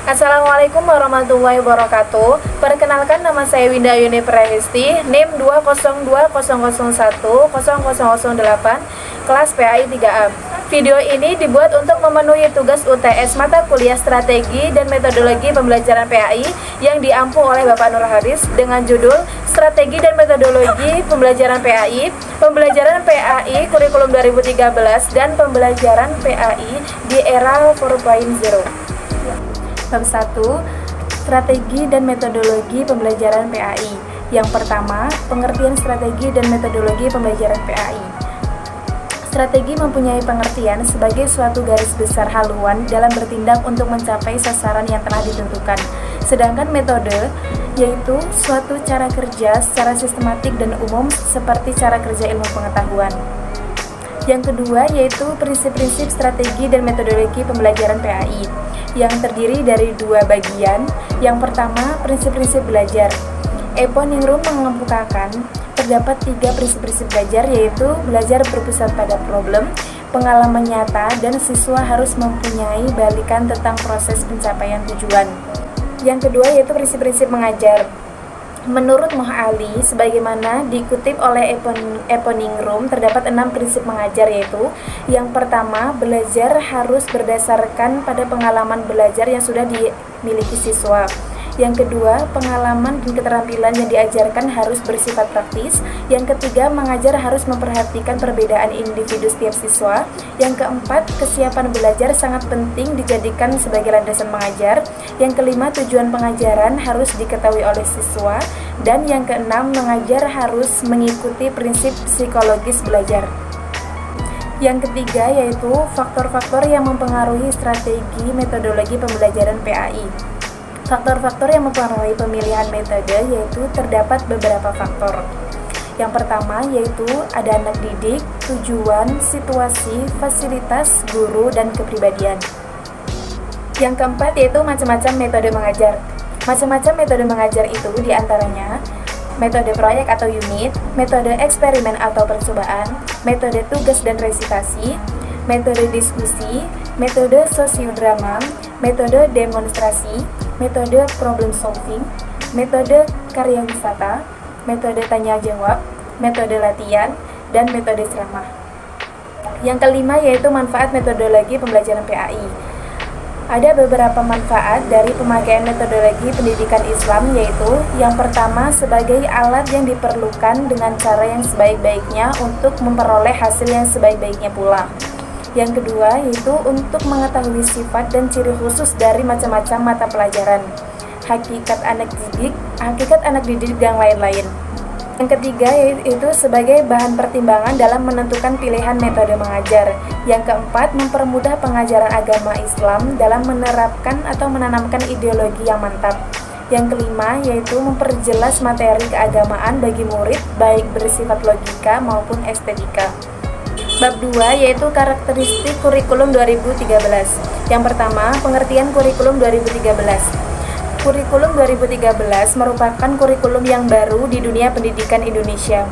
Assalamualaikum warahmatullahi wabarakatuh. Perkenalkan, nama saya Winda Yuni Prahesti, NIM 20200100008, kelas PAI 3A. Video ini dibuat untuk memenuhi tugas UTS mata kuliah Strategi dan Metodologi Pembelajaran PAI yang diampu oleh Bapak Nur Haris dengan judul Strategi dan Metodologi Pembelajaran PAI, Pembelajaran PAI Kurikulum 2013 dan Pembelajaran PAI di Era 4.0. Bab 1. Strategi dan metodologi pembelajaran PAI. Yang pertama, pengertian strategi dan metodologi pembelajaran PAI. Strategi mempunyai pengertian sebagai suatu garis besar haluan dalam bertindak untuk mencapai sasaran yang telah ditentukan. Sedangkan metode yaitu suatu cara kerja secara sistematik dan umum seperti cara kerja ilmu pengetahuan. Yang kedua yaitu prinsip-prinsip strategi dan metodologi pembelajaran PAI yang terdiri dari dua bagian. Yang pertama, prinsip-prinsip belajar. Eponingrum mengemukakan terdapat 3 prinsip-prinsip belajar, yaitu belajar berpusat pada problem, pengalaman nyata, dan siswa harus mempunyai balikan tentang proses pencapaian tujuan. Yang kedua yaitu prinsip-prinsip mengajar. Menurut Moh Ali, sebagaimana dikutip oleh Eponingrum, terdapat 6 prinsip mengajar, yaitu yang pertama, belajar harus berdasarkan pada pengalaman belajar yang sudah dimiliki siswa. Yang kedua, pengalaman dan keterampilan yang diajarkan harus bersifat praktis. Yang ketiga, mengajar harus memperhatikan perbedaan individu setiap siswa. Yang keempat, kesiapan belajar sangat penting dijadikan sebagai landasan mengajar. Yang kelima, tujuan pengajaran harus diketahui oleh siswa. Dan yang keenam, mengajar harus mengikuti prinsip psikologis belajar. Yang ketiga yaitu faktor-faktor yang mempengaruhi strategi metodologi pembelajaran PAI. Faktor-faktor yang mempengaruhi pemilihan metode yaitu terdapat beberapa faktor. Yang pertama yaitu ada anak didik, tujuan, situasi, fasilitas, guru, dan kepribadian. Yang keempat yaitu macam-macam metode mengajar. Macam-macam metode mengajar itu diantaranya metode proyek atau unit, metode eksperimen atau percobaan, metode tugas dan resitasi, metode diskusi, metode sosiodrama, metode demonstrasi, metode problem solving, metode karya wisata, metode tanya jawab, metode latihan, dan metode ceramah. Yang kelima yaitu manfaat metodologi pembelajaran PAI. Ada beberapa manfaat dari pemakaian metodologi pendidikan Islam, yaitu yang pertama sebagai alat yang diperlukan dengan cara yang sebaik-baiknya untuk memperoleh hasil yang sebaik-baiknya pula. Yang kedua yaitu untuk mengetahui sifat dan ciri khusus dari macam-macam mata pelajaran, hakikat anak didik dan lain-lain. Yang ketiga yaitu sebagai bahan pertimbangan dalam menentukan pilihan metode mengajar. Yang keempat, mempermudah pengajaran agama Islam dalam menerapkan atau menanamkan ideologi yang mantap. Yang kelima yaitu memperjelas materi keagamaan bagi murid baik bersifat logika maupun estetika. Bab 2 yaitu karakteristik kurikulum 2013. Yang pertama, pengertian kurikulum 2013. Kurikulum 2013 merupakan kurikulum yang baru di dunia pendidikan Indonesia.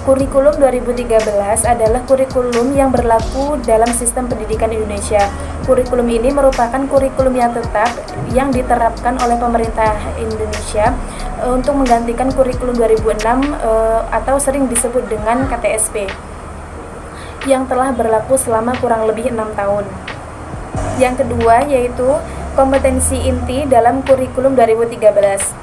Kurikulum 2013 adalah kurikulum yang berlaku dalam sistem pendidikan Indonesia. Kurikulum ini merupakan kurikulum yang tetap yang diterapkan oleh pemerintah Indonesia untuk menggantikan kurikulum 2006 atau sering disebut dengan KTSP yang telah berlaku selama kurang lebih 6 tahun. Yang kedua yaitu kompetensi inti dalam kurikulum 2013.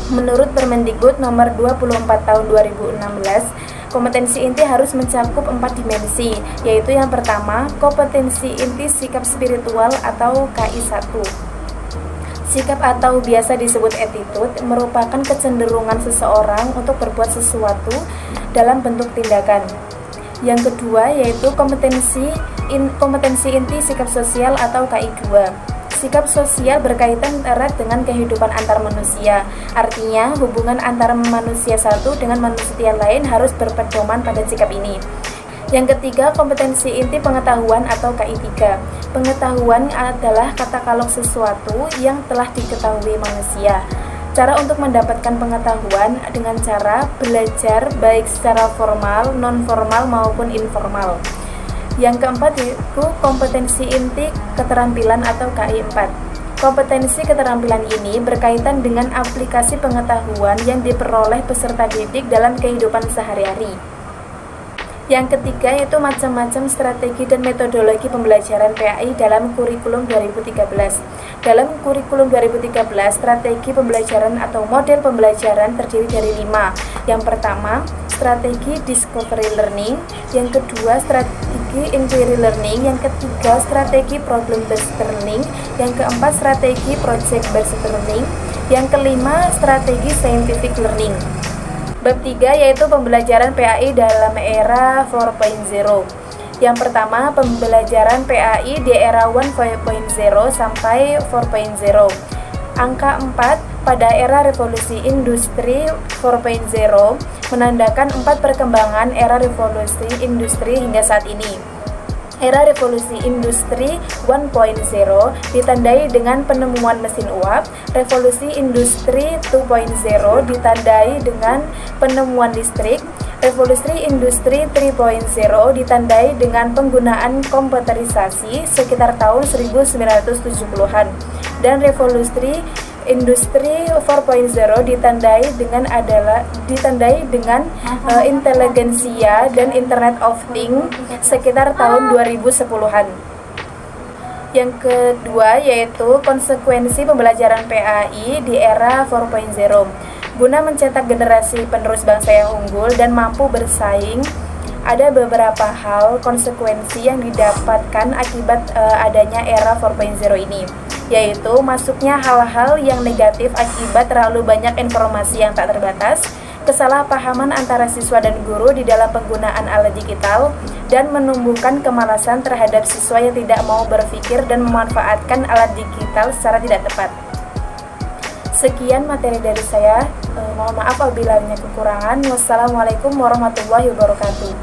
Menurut Permendikbud nomor 24 tahun 2016, kompetensi inti harus mencakup 4 dimensi, yaitu yang pertama, kompetensi inti sikap spiritual atau KI1. Sikap atau biasa disebut attitude merupakan kecenderungan seseorang untuk berbuat sesuatu dalam bentuk tindakan. Yang kedua yaitu kompetensi inti sikap sosial atau KI2. Sikap sosial berkaitan erat dengan kehidupan antar manusia. Artinya, hubungan antara manusia satu dengan manusia lain harus berpedoman pada sikap ini. Yang ketiga, kompetensi inti pengetahuan atau KI3. Pengetahuan adalah katalog sesuatu yang telah diketahui manusia. Cara untuk mendapatkan pengetahuan dengan cara belajar baik secara formal, non-formal maupun informal. Yang keempat yaitu kompetensi inti keterampilan atau KI4. Kompetensi keterampilan ini berkaitan dengan aplikasi pengetahuan yang diperoleh peserta didik dalam kehidupan sehari-hari. Yang ketiga yaitu macam-macam strategi dan metodologi pembelajaran PAI dalam kurikulum 2013. Dalam kurikulum 2013, strategi pembelajaran atau model pembelajaran terdiri dari 5. Yang pertama, strategi discovery learning. Yang kedua, strategi inquiry learning. Yang ketiga, strategi problem based learning. Yang keempat, strategi project based learning. Yang kelima, strategi scientific learning. Bab 3 yaitu pembelajaran PAI dalam era 4.0. Yang pertama, pembelajaran PAI di era 1.0 sampai 4.0. Angka 4 pada era revolusi industri 4.0 menandakan 4 perkembangan era revolusi industri hingga saat ini. Era revolusi industri 1.0 ditandai dengan penemuan mesin uap, revolusi industri 2.0 ditandai dengan penemuan listrik, revolusi industri 3.0 ditandai dengan penggunaan komputerisasi sekitar tahun 1970-an, dan revolusi industri 4.0 ditandai dengan inteligensia dan Internet of Things sekitar tahun 2010-an. Yang kedua yaitu konsekuensi pembelajaran PAI di era 4.0. Guna mencetak generasi penerus bangsa yang unggul dan mampu bersaing, ada beberapa hal konsekuensi yang didapatkan akibat adanya era 4.0 ini, yaitu masuknya hal-hal yang negatif akibat terlalu banyak informasi yang tak terbatas, kesalahpahaman antara siswa dan guru di dalam penggunaan alat digital, dan menumbuhkan kemalasan terhadap siswa yang tidak mau berpikir dan memanfaatkan alat digital secara tidak tepat. Sekian materi dari saya. Mohon maaf apabila ada kekurangan. Wassalamualaikum warahmatullahi wabarakatuh.